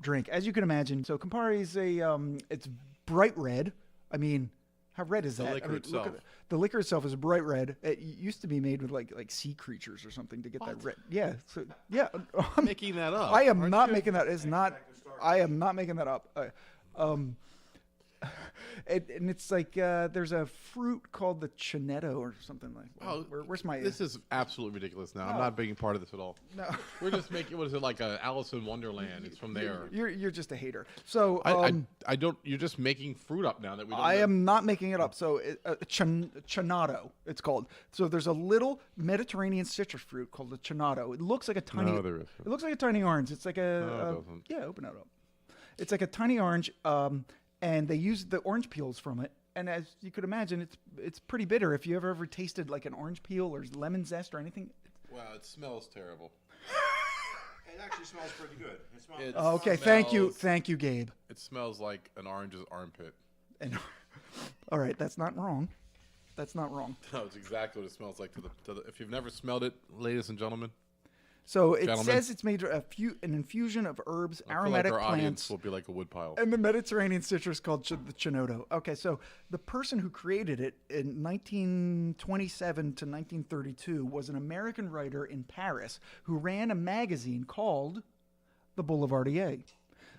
drink, as you can imagine. So Campari is it's bright red. I mean, how red is that? liquor I mean, itself. the liquor itself is bright red. It used to be made with like sea creatures or something to get that red. Yeah. So yeah, Making that up. I am aren't not you? making that. It's not. I am not making that up. And it's like there's a fruit called the chinetto or something like. Oh, where's my? This is absolutely ridiculous now. I'm not being part of this at all. No. We're just making, what is it, like a Alice in Wonderland? It's from there. You're just a hater. So I don't, you're just making fruit up now that we don't I know. am not making it up. So chinatto, it's called. So there's a little Mediterranean citrus fruit called the chinatto. It looks like a tiny. No, there isn't. It looks like a tiny orange. It's like No, it doesn't. Yeah, open it up. It's like a tiny orange, and they use the orange peels from it. And as you could imagine, it's pretty bitter. If you ever tasted like an orange peel or lemon zest or anything. Wow, it smells terrible. It actually smells pretty good. It smells. It Okay, smells- thank you, Gabe. It smells like an orange's armpit. And all right, that's not wrong. That's not wrong. No, it's exactly what it smells like to the. If you've never smelled it, ladies and gentlemen, So it Gentlemen. says it's made an infusion of herbs, I feel aromatic like our audience plants, will be like a woodpile. and the Mediterranean citrus called the chinotto. Okay, so the person who created it in 1927 to 1932 was an American writer in Paris who ran a magazine called the Boulevardier.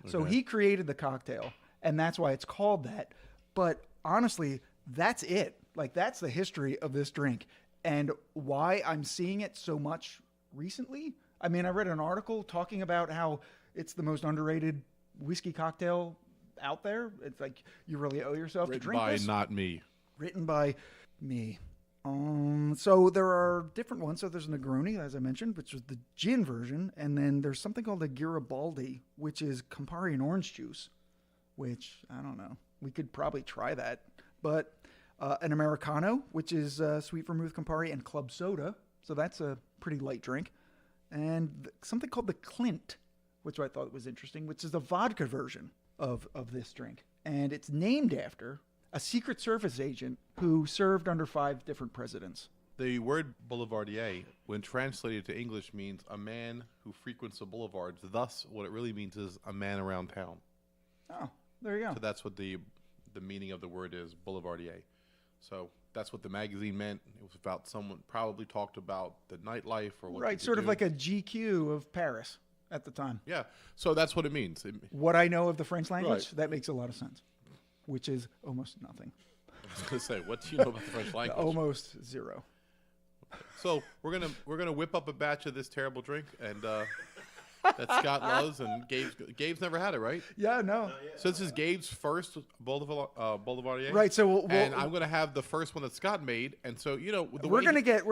So Okay. he created the cocktail, and that's why it's called that. But honestly, that's it. Like, that's the history of this drink. And why I'm seeing it so much recently, I mean, I read an article talking about how it's the most underrated whiskey cocktail out there. It's like you really owe yourself to drink by this. not me. Written by me. So there are different ones. So there's a Negroni, as I mentioned, which is the gin version. And then there's something called a Garibaldi, which is Campari and orange juice, which I don't know. We could probably try that. But an Americano, which is sweet vermouth Campari and club soda. So that's a pretty light drink. And something called the Clint, which I thought was interesting, which is the vodka version of this drink. And it's named after a Secret Service agent who served under 5 different presidents. The word Boulevardier, when translated to English, means a man who frequents the boulevards. Thus, what it really means is a man around town. Oh, there you go. So that's what the meaning of the word is, Boulevardier. So that's what the magazine meant. It was about someone probably talked about the nightlife or what. Right, sort of like a GQ of Paris at the time. Yeah, so that's what it means. What I know of the French language, Right. that makes a lot of sense, which is almost nothing. I was going to say, what do you know about the French language? Almost zero. So we're gonna whip up a batch of this terrible drink, and that Scott loves, and Gabe's never had it, right? Yeah, no. So this is Gabe's first Boulevardier. Right, so and I'm gonna have the first one that Scott made, and so we're gonna get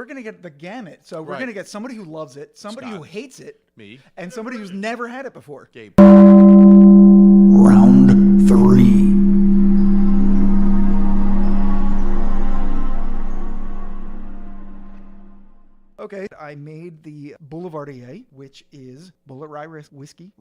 the gamut. So we're Right. gonna get somebody who loves it, somebody who Scott. hates it, me, and somebody who's never had it before. Gabe. Round 3. Okay, I made the Boulevardier, which is Bulleit Rye whiskey,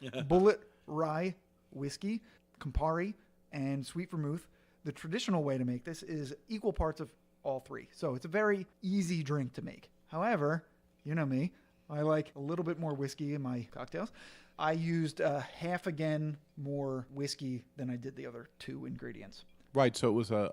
Bulleit Rye whiskey, Campari, and sweet vermouth. The traditional way to make this is equal parts of all 3. So it's a very easy drink to make. However, you know me, I like a little bit more whiskey in my cocktails. I used half again more whiskey than I did the other 2 ingredients. Right. So it was a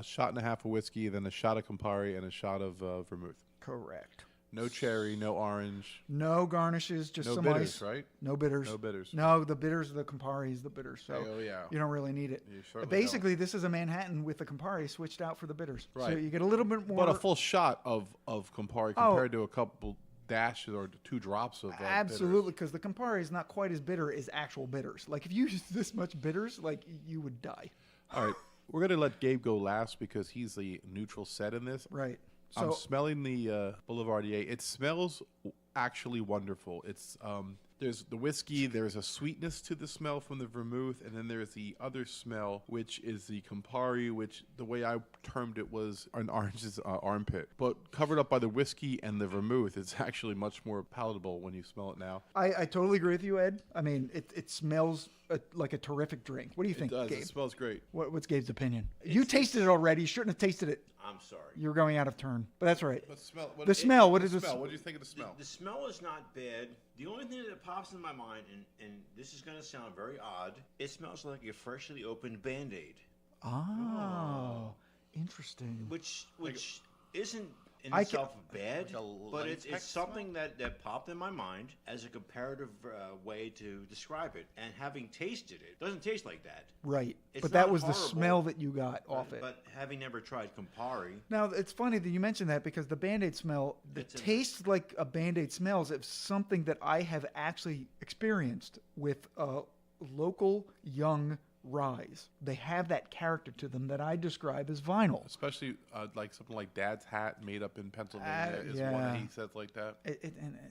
shot and a half of whiskey, then a shot of Campari, and a shot of vermouth. Correct. No cherry, no orange, No garnishes, just no some bitters, ice. right? No bitters. No bitters. No, the bitters, the Campari is the bitters. So Oh, yeah. you don't really need it. You certainly Basically, this is a Manhattan with the Campari switched out for the bitters. So Right. you get a little bit more. But a full shot of Campari compared to a couple dashes or 2 drops of Absolutely, because the Campari is not quite as bitter as actual bitters. Like if you use this much bitters, like you would die. All right. We're going to let Gabe go last because he's the neutral set in this. Right. I'm So smelling the Boulevardier. It smells actually wonderful. It's there's the whiskey. There's a sweetness to the smell from the vermouth, and then there's the other smell, which is the Campari, which the way I termed it was an orange's armpit, but covered up by the whiskey and the vermouth. It's actually much more palatable when you smell it now. I totally agree with you, Ed. I mean, it smells like a terrific drink. What do you think, It does. Gabe? It smells great. What's Gabe's opinion? You tasted it already. You shouldn't have tasted it. I'm sorry. You're going out of turn, but that's all right. But smell. The smell. What is the the smell? What do you think of the smell? The smell is not bad. The only thing that pops in my mind, and this is going to sound very odd, it smells like a freshly opened Band-Aid, Oh, interesting. which isn't in I itself bad, like a but latex it's something that popped in my mind as a comparative way to describe it. And having tasted it, doesn't taste like that. Right. It's But that not was the horrible, smell that you got off it. But having never tried Campari, Now, it's funny that you mentioned that because the Band-Aid smell, the It's a- taste like a Band-Aid smells, it's something that I have actually experienced with local young ryes. They have that character to them that I describe as vinyl. Especially like something like Dad's Hat made up in Pennsylvania is one yeah. that he says like that.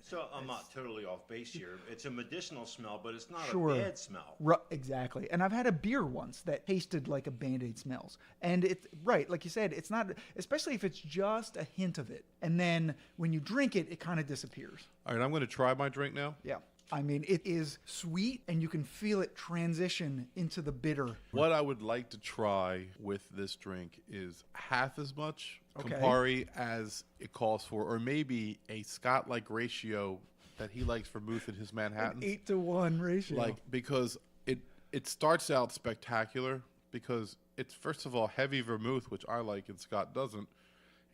so I'm not totally off base here. It's a medicinal smell, but it's not Sure. a bad smell. Exactly. And I've had a beer once that tasted like a Band-Aid smells. And it's right, like you said, it's not, especially if it's just a hint of it. And then when you drink it, it kind of disappears. All right, I'm going to try my drink now. Yeah. I mean, it is sweet and you can feel it transition into the bitter. What I would like to try with this drink is half as much Okay. Campari as it calls for, or maybe a Scott-like ratio that he likes vermouth in his Manhattan. 8-to-1 ratio. Like, because it starts out spectacular because it's, first of all, heavy vermouth, which I like and Scott doesn't,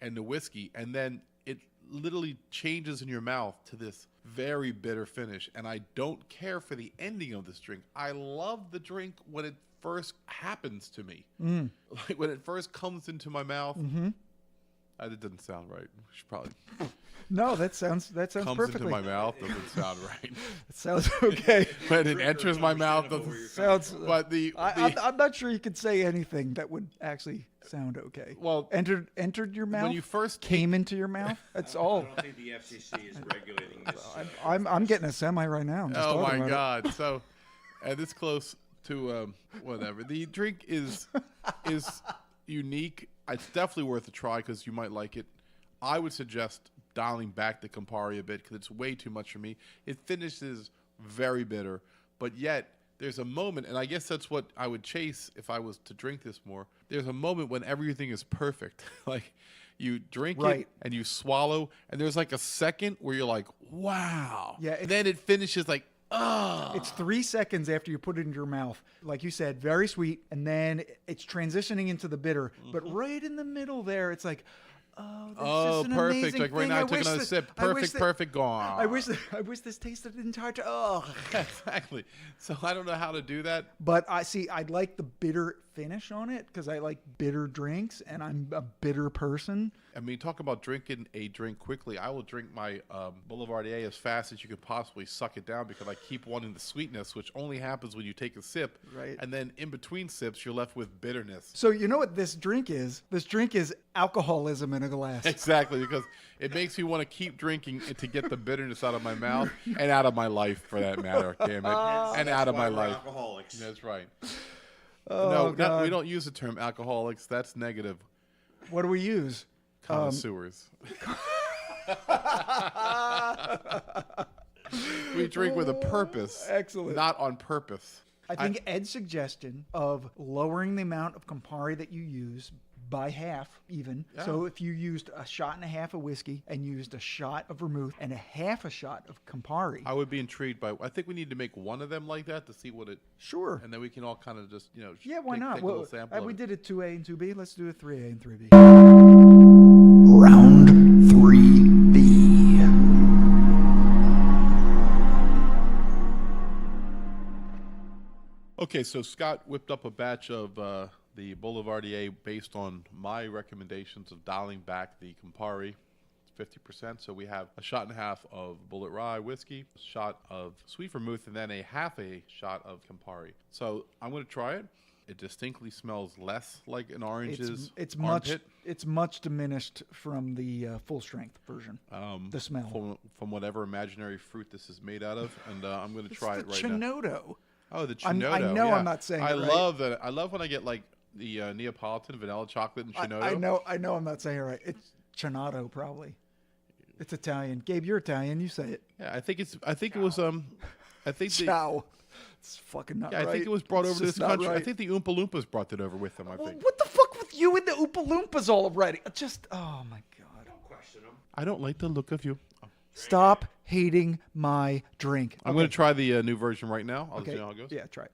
and the whiskey, and then it literally changes in your mouth to this very bitter finish. And I don't care for the ending of this drink. I love the drink when it first happens to me. Like when it first comes into my mouth, That didn't sound right. We should probably No, that sounds comes perfectly. into my mouth. Doesn't sound right. It sounds okay. When it enters my mouth, doesn't. Sounds. But I'm not sure you could say anything that would actually sound okay. Well, entered your mouth. when you first came into your mouth. That's I all. don't think the FCC is regulating this. I'm getting a semi right now. I'm just Oh talking my about it. God! So, this close to whatever. The drink is unique. It's definitely worth a try because you might like it. I would suggest dialing back the Campari a bit because it's way too much for me. It finishes very bitter, but yet there's a moment, and I guess that's what I would chase if I was to drink this more. There's a moment when everything is perfect. Like you drink Right. it and you swallow, and there's like a second where you're like, wow. Yeah, And then it finishes like, oh. It's 3 seconds after you put it in your mouth. Like you said, very sweet, and then it's transitioning into the bitter. But right in the middle there, it's like, oh, this is an perfect. amazing Like right thing. now I took another sip. Perfect, gone. I wish this tasted the entire time. Oh. Exactly. So I don't know how to do that. But I'd like the bitter finish on it because I like bitter drinks, and I'm a bitter person. I mean, talk about drinking a drink quickly. I will drink my Boulevardiers as fast as you could possibly suck it down because I keep wanting the sweetness, which only happens when you take a sip. Right. And then in between sips, you're left with bitterness. So you know what this drink is? This drink is alcoholism in a glass. Exactly, because it makes me want to keep drinking to get the bitterness out of my mouth and out of my life, for that matter, damn it. And out of my life. Alcoholics. That's right. Oh, God. We don't use the term alcoholics. That's negative. What do we use? Connoisseurs. We drink with a purpose. Excellent. Not on purpose. I think Ed's suggestion of lowering the amount of Campari that you use by half even. Yeah. So if you used a shot and a half of whiskey and used a shot of vermouth and a half a shot of Campari. I would be intrigued by. I think we need to make one of them like that to see what it. Sure. And then we can all kind of just Yeah, why not? Take a little sample. We of it. did a 2A and 2B. Let's do a 3A and 3B. Round 3B. Okay, so Scott whipped up a batch of the Boulevardier based on my recommendations of dialing back the Campari. 50%. So we have a shot and a half of Bulleit Rye whiskey, a shot of sweet vermouth, and then a half a shot of Campari. So I'm going to try it. It distinctly smells less like an orange's armpit. It's much diminished from the full strength version. The smell. From whatever imaginary fruit this is made out of, and I'm going to try it right now. Chinoto. Oh, the I Chinoto. know yeah. I'm not saying I it right. love that. I love when I get like the Neapolitan vanilla chocolate and Chinoto. I know I'm not saying it right. It's Chinato probably. It's Italian. Gabe, you're Italian. You say it. Yeah, I think it was I think Ciao. It's fucking not yeah, right. I think it was brought It's over to just this not country. right. I think the Oompa Loompas brought it over with them. I Well, think. what the fuck with you and the Oompa Loompas already? Just oh my god. Don't question them. I don't like the look of you. Stop hating my drink. I'm going to try the new version right now. I'll Okay. see how it goes. Yeah, try it.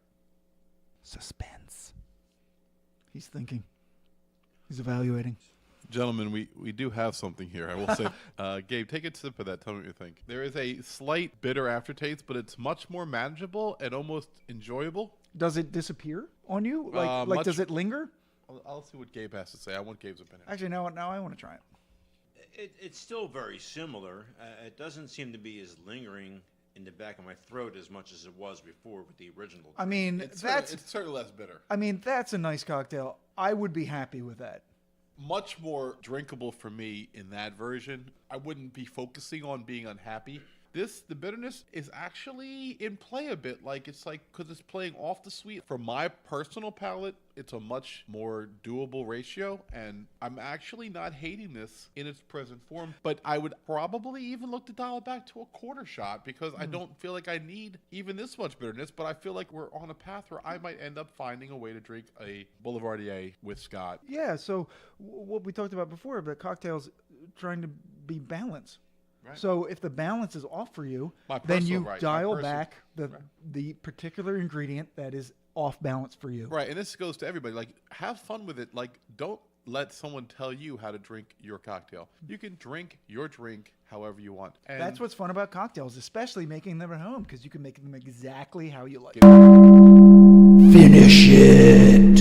Suspense. He's thinking. He's evaluating. Gentlemen, we do have something here. I will say, Gabe, take a sip of that. Tell me what you think. There is a slight bitter aftertaste, but it's much more manageable and almost enjoyable. Does it disappear on you? Like much- does it linger? I'll see what Gabe has to say. I want Gabe's opinion. Actually, now I want to try it. It's still very similar. It doesn't seem to be as lingering in the back of my throat as much as it was before with the original. I mean, It's that's certainly less bitter. that's a nice cocktail. I would be happy with that. Much more drinkable for me in that version. I wouldn't be focusing on being unhappy. The bitterness is actually in play a bit. Like it's like because it's playing off the sweet. For my personal palate, it's a much more doable ratio, and I'm actually not hating this in its present form. But I would probably even look to dial it back to a quarter shot because I don't feel like I need even this much bitterness. But I feel like we're on a path where I might end up finding a way to drink a Boulevardier with Scott. Yeah. So what we talked about before, the cocktails trying to be balanced. Right. So if the balance is off for you, My then personal- you right, my dial personal- back the particular ingredient that is off balance for you. Right, and this goes to everybody. Like, have fun with it. Like, don't let someone tell you how to drink your cocktail. You can drink your drink however you want. And That's what's fun about cocktails, especially making them at home, because you can make them exactly how you like. Finish it.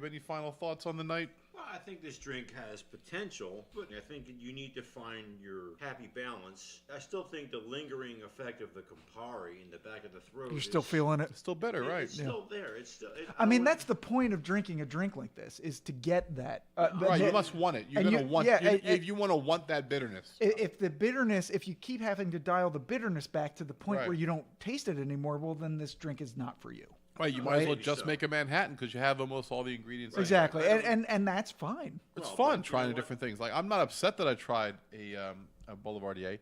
Gabe, any final thoughts on the night? Well, I think this drink has potential, but I think you need to find your happy balance. I still think the lingering effect of the Campari in the back of the throat. You're still feeling it. It's still better, right? It's still there. It's still. I mean, that's the point of drinking a drink like this, is to get that. Right, you must want it. You're and gonna you- want. yeah, You want to want that bitterness. If the bitterness, if you keep having to dial the bitterness back to the point Right. where you don't taste it anymore, well, then this drink is not for you. Right, you might as well Maybe just so. make a Manhattan because you have almost all the ingredients. Exactly, I and that's fine. It's Well, fun but you trying know what? different things. Like I'm not upset that I tried a Boulevardier.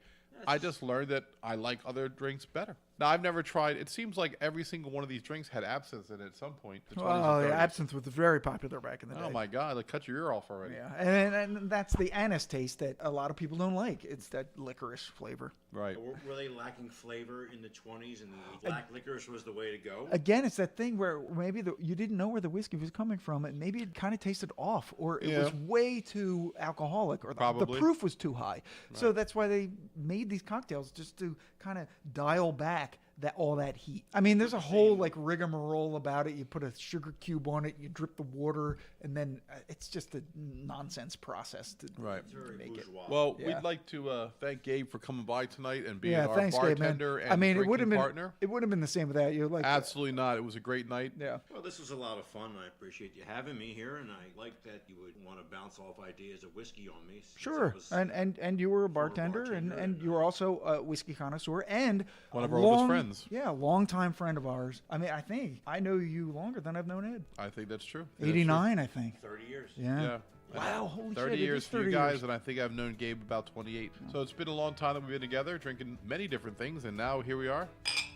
I just learned that I like other drinks better. Now I've never tried. It seems like every single one of these drinks had absinthe in it at some point. The 20s Well, and yeah, 30s. absinthe was very popular back in the day. Oh my god! Like cut your ear off already. Yeah, and that's the anise taste that a lot of people don't like. It's that licorice flavor. Right. Were they lacking flavor in the 20s, and black licorice was the way to go? Again, it's that thing where maybe you didn't know where the whiskey was coming from, and maybe it kind of tasted off, or it was way too alcoholic, or the Probably. proof was too high. So that's why they made these cocktails, just to kind of dial back all that heat. I mean, there's a whole like rigmarole about it. You put a sugar cube on it, you drip the water, and then it's just a nonsense process to Right. Very make it. bourgeois. Well, Yeah. we'd like to thank Gabe for coming by tonight and being Yeah, our thanks, Gabe, man. bartender and I mean, it drinking would have been partner. it would have been the same without you. Like Absolutely not. It was a great night. yeah. Well, this was a lot of fun. I appreciate you having me here, and I like that you would want to bounce off ideas of whiskey on me. since I Sure, was- and you were a bartender, bartender, and and, you were also a whiskey connoisseur and One of a our oldest friends. Yeah, a longtime friend of ours. I mean, I think I know you longer than I've known Ed. I think that's true. That's true. 89, I think. 30 years. Yeah. Yeah. Wow, holy 30 shit! it years is for you 30 guys, years. and I think I've known Gabe about 28. So it's been a long time that we've been together, drinking many different things, and now here we are,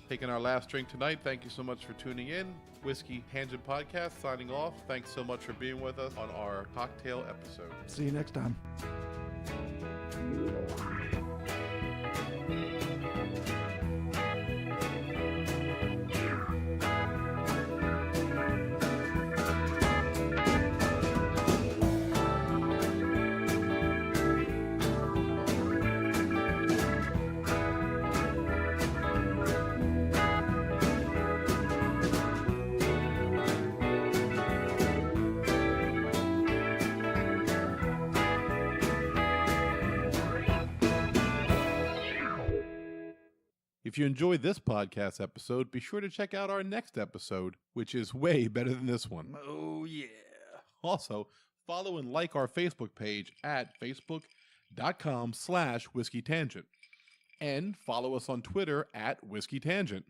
taking our last drink tonight. Thank you so much for tuning in. Whiskey Tangent Podcast signing off. Thanks so much for being with us on our cocktail episode. See you next time. If you enjoyed this podcast episode, be sure to check out our next episode, which is way better than this one. Oh yeah. Also, follow and like our Facebook page at facebook.com/whiskeytangent. And follow us on Twitter at Whiskey Tangent.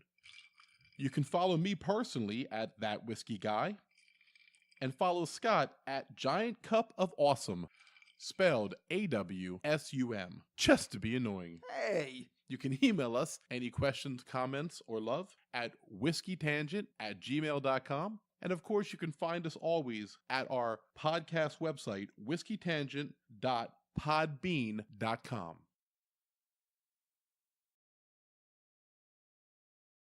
You can follow me personally at That Whiskey Guy. And follow Scott at Giant Cup of Awesome, spelled AWSUM, just to be annoying. Hey. You can email us any questions, comments, or love at whiskeytangent@gmail.com. And of course, you can find us always at our podcast website, whiskeytangent.podbean.com.